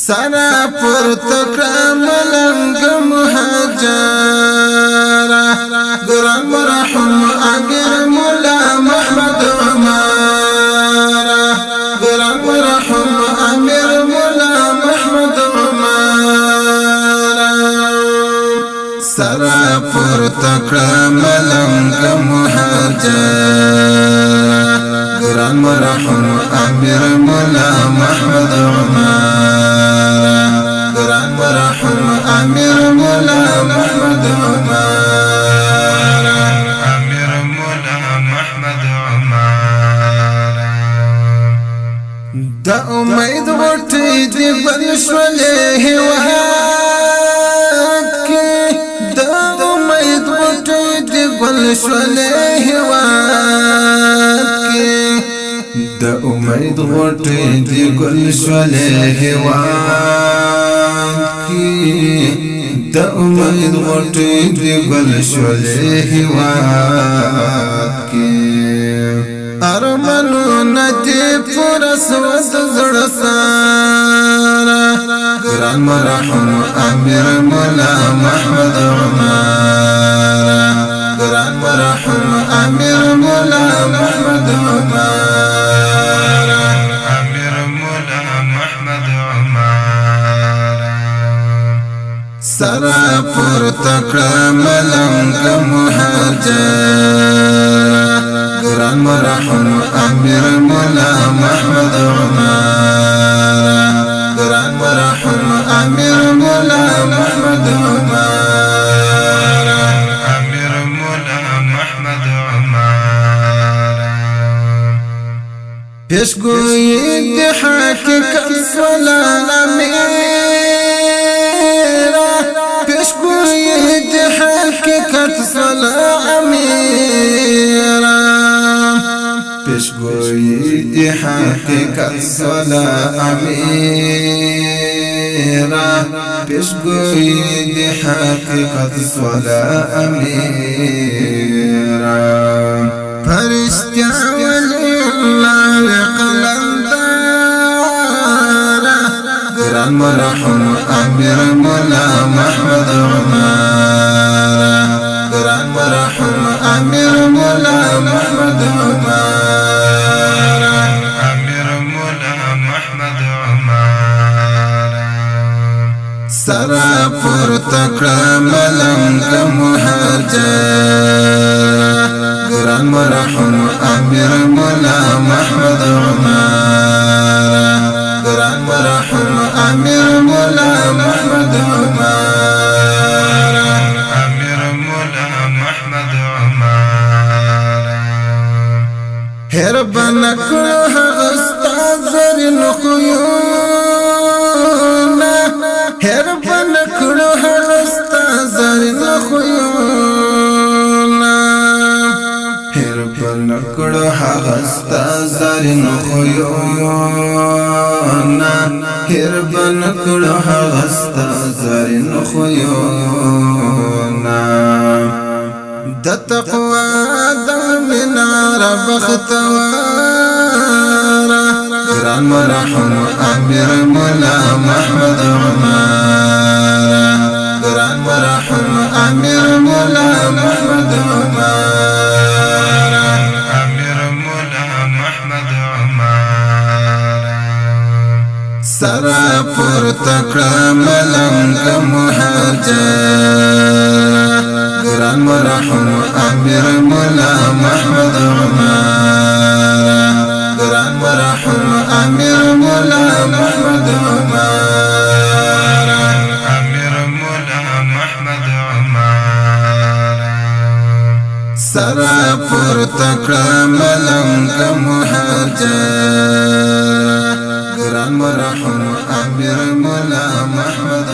سرا پرتکرم لنگ مهاجرا گران مرحوم امیر مولا محمد عمارا گران مرحوم امیر مولا محمد عمارا سرا پرتکرم لنگ مهاجرا گران مرحوم امیر مولا محمد عمارا گران مرحوم امیر مولا محمد عمارا امیر مولا محمد عمارا دا امید غټي دی بل شولې هواد کې دا امید غټي دی بل شولې هواد کې دا امید غټي دی ګل شولې هواد کې دا امید غټي دی ګل شولې هواد کې ارمنو ندی پرس وس زړه سارا ګران مرحوم امیر مولا محمد عمارا ګران مرحوم امیر مولا محمد عمارا امیر مولا محمد عمارا سرا پرتکرم لنگ مهاجرا گران مرحوم امیر مولا محمد عمارا گران مرحوم امیر مولا محمد عمارا امیر مولا محمد عمارا پیشگوئی دی حقیقت صلا امیرا پیشگوئی دی حقیقت صلا امیرا پیشگوئی دی حقیقت صلا امیرا پیشگوئی دی حقیقت صلا امیرا فرشتہ ولی اللہ قلندارا گران مرحوم امیر مولا محمد عمارا گران مرحوم امیر مولا محمد عمارا امیر مولا محمد عمارا سرا پرتکرم لنگ مهاجرا گران مرحوم امیر مولا محمد عمارا گران مرحوم امیر مولا محمد عمارا امیر مولا محمد عمارا هربان کړه هغه استاد زرین خویونه هربان کړه هغه استاد زرین خویونه هربان کړه هغه استاد زرین خویونه هربان کړه هغه استاد زرین خویونه د تقوا د منار بختوارا گران مرحوم امیر مولا محمد عمارا گران مرحوم امیر مولا محمد عمارا امیر مولا محمد عمارا سرا پرتکرم لنگ مهاجرا گران مرحوم امیر مولا محمد عمارا گران مرحوم امیر مولا محمد عمارا امیر مولا محمد عمارا سرا پرتکرم لنگ مهاجرا گران مرحوم امیر مولا محمد